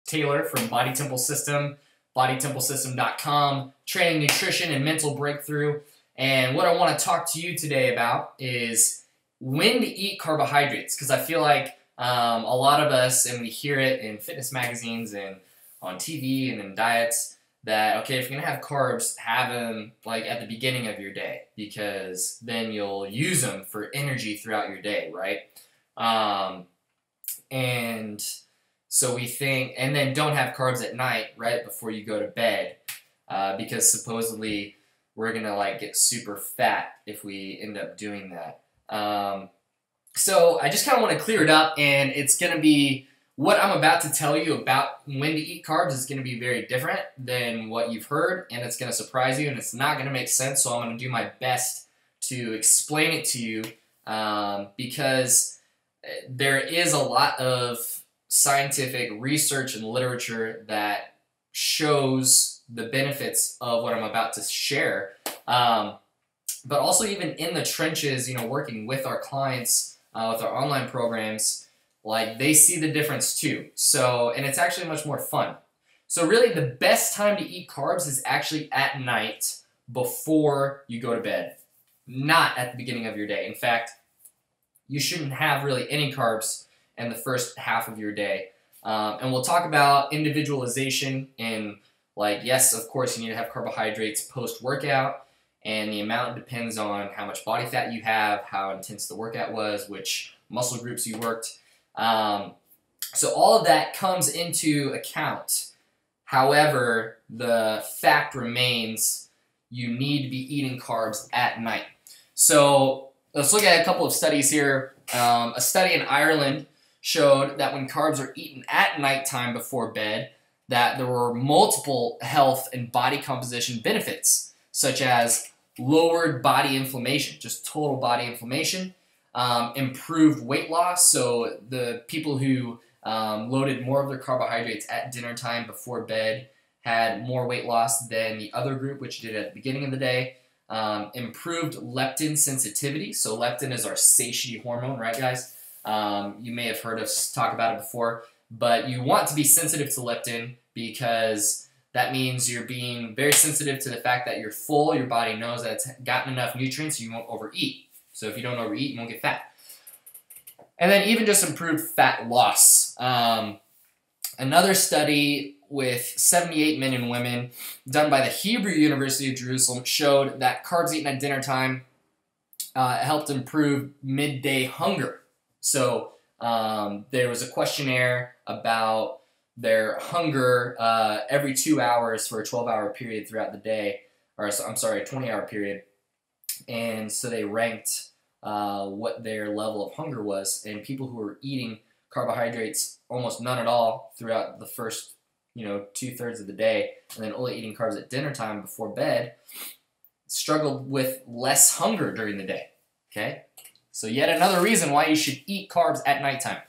Taylor from Body Temple System, bodytemplesystem.com, training, nutrition, and mental breakthrough. And what I want to talk to you today about is when to eat carbohydrates, because I feel like a lot of us, and we hear it in fitness magazines and on TV and in diets, that, okay, if you're going to have carbs, have them like at the beginning of your day, because then you'll use them for energy throughout your day, right? And so we think, and then don't have carbs at night, right, before you go to bed, because supposedly we're going to like get super fat if we end up doing that. So I just kind of want to clear it up, and it's going to be, what I'm about to tell you about when to eat carbs is going to be very different than what you've heard, and it's going to surprise you, and it's not going to make sense, so I'm going to do my best to explain it to you, because there is a lot of scientific research and literature that shows the benefits of what I'm about to share, but also even in the trenches, working with our clients, with our online programs, like they see the difference too. So, and it's actually much more fun. So really the best time to eat carbs is actually at night before you go to bed, not at the beginning of your day. In fact, you shouldn't have really any carbs in the first half of your day. And we'll talk about individualization and like, yes, of course, you need to have carbohydrates post-workout, and the amount depends on how much body fat you have, how intense the workout was, which muscle groups you worked. So all of that comes into account. However, the fact remains you need to be eating carbs at night. So let's look at a couple of studies here. A study in Ireland showed that when carbs are eaten at nighttime before bed, that there were multiple health and body composition benefits, such as lowered body inflammation, just total body inflammation, improved weight loss. So the people who loaded more of their carbohydrates at dinner time before bed had more weight loss than the other group, which did it at the beginning of the day. Improved leptin sensitivity. So leptin is our satiety hormone, right, guys? You may have heard us talk about it before, but you want to be sensitive to leptin because that means you're being very sensitive to the fact that you're full, your body knows that it's gotten enough nutrients, you won't overeat. So if you don't overeat, you won't get fat. And then even just improved fat loss. Another study with 78 men and women done by the Hebrew University of Jerusalem showed that carbs eaten at dinner time helped improve midday hunger. So there was a questionnaire about their hunger every 2 hours for a 12-hour period throughout the day, or I'm sorry, a 20-hour period. And so they ranked what their level of hunger was, and people who were eating carbohydrates almost none at all throughout the first, 2/3 of the day, and then only eating carbs at dinner time before bed, struggled with less hunger during the day. Okay, so yet another reason why you should eat carbs at nighttime.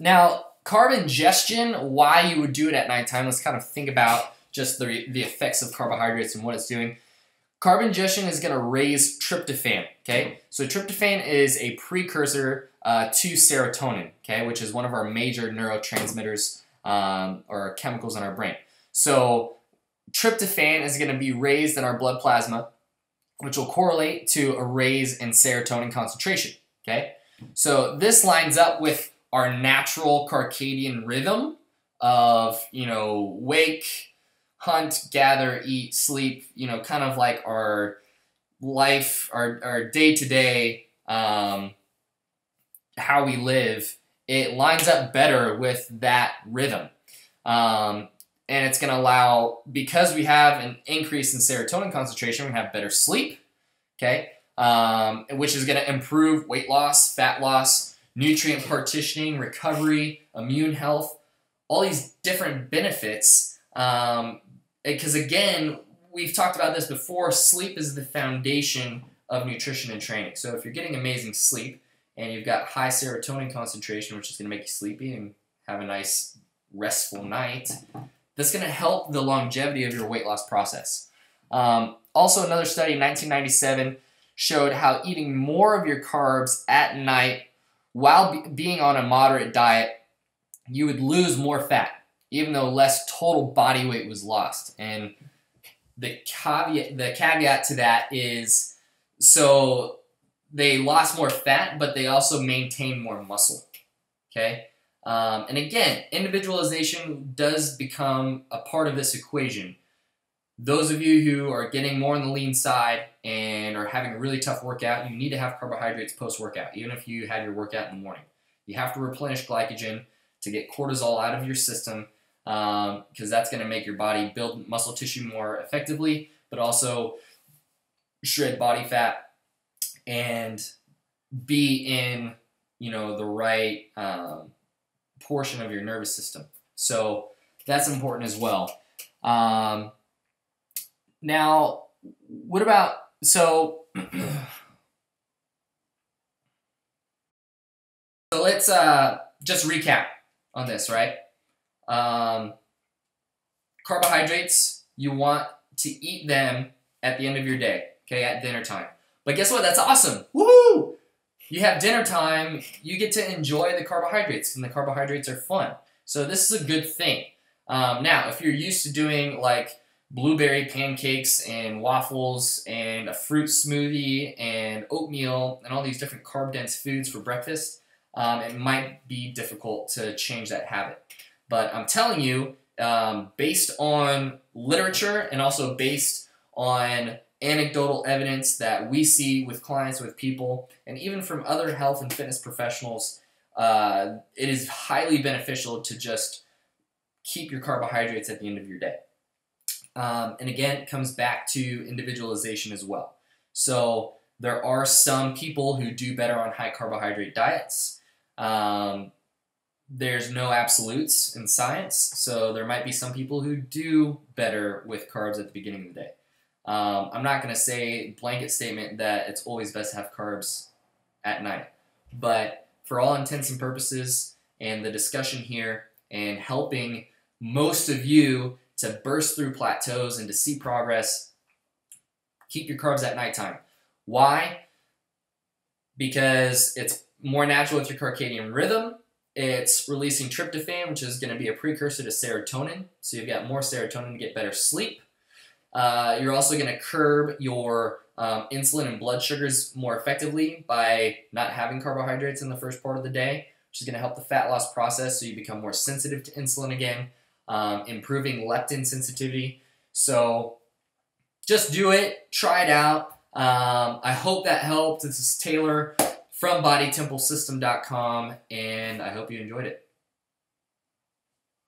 Now, carb ingestion, why you would do it at nighttime, let's kind of think about just the effects of carbohydrates and what it's doing. Carb ingestion is going to raise tryptophan, okay? So tryptophan is a precursor to serotonin, okay, which is one of our major neurotransmitters or chemicals in our brain. So tryptophan is going to be raised in our blood plasma, which will correlate to a raise in serotonin concentration, okay? So this lines up with our natural circadian rhythm of, wake, hunt, gather, eat, sleep, kind of like our life, our day-to-day, how we live. It lines up better with that rhythm. And it's going to allow, because we have an increase in serotonin concentration, we have better sleep, okay, which is going to improve weight loss, fat loss, nutrient partitioning, recovery, immune health, all these different benefits. Because again, we've talked about this before, sleep is the foundation of nutrition and training. So if you're getting amazing sleep and you've got high serotonin concentration, which is going to make you sleepy and have a nice restful night, that's going to help the longevity of your weight loss process. Also, another study in 1997 showed how eating more of your carbs at night while being on a moderate diet you would lose more fat, even though less total body weight was lost. And the caveat to that is, so they lost more fat, but they also maintained more muscle. Okay? And again, individualization does become a part of this equation. Those of you who are getting more on the lean side and are having a really tough workout, you need to have carbohydrates post-workout, even if you had your workout in the morning. You have to replenish glycogen to get cortisol out of your system, because that's going to make your body build muscle tissue more effectively, but also shred body fat and be in, the right portion of your nervous system. So that's important as well. Now, what about, so let's just recap on this, right? Carbohydrates, you want to eat them at the end of your day, okay, at dinner time. But guess what? That's awesome. Woohoo! You have dinner time, you get to enjoy the carbohydrates, and the carbohydrates are fun. So this is a good thing. Now, if you're used to doing like blueberry pancakes and waffles and a fruit smoothie and oatmeal and all these different carb-dense foods for breakfast, it might be difficult to change that habit. But I'm telling you, based on literature and also based on anecdotal evidence that we see with clients, with people, and even from other health and fitness professionals, it is highly beneficial to just keep your carbohydrates at the end of your day. And again, it comes back to individualization as well. So there are some people who do better on high carbohydrate diets. There's no absolutes in science, so there might be some people who do better with carbs at the beginning of the day. I'm not going to say blanket statement that it's always best to have carbs at night, but for all intents and purposes and the discussion here and helping most of you to burst through plateaus and to see progress, keep your carbs at nighttime. Why? Because it's more natural with your circadian rhythm. It's releasing tryptophan, which is going to be a precursor to serotonin. So you've got more serotonin to get better sleep. You're also going to curb your insulin and blood sugars more effectively by not having carbohydrates in the first part of the day, which is going to help the fat loss process so you become more sensitive to insulin again, improving leptin sensitivity. So just do it. Try it out. I hope that helped. This is Taylor from BodyTempleSystem.com, and I hope you enjoyed it.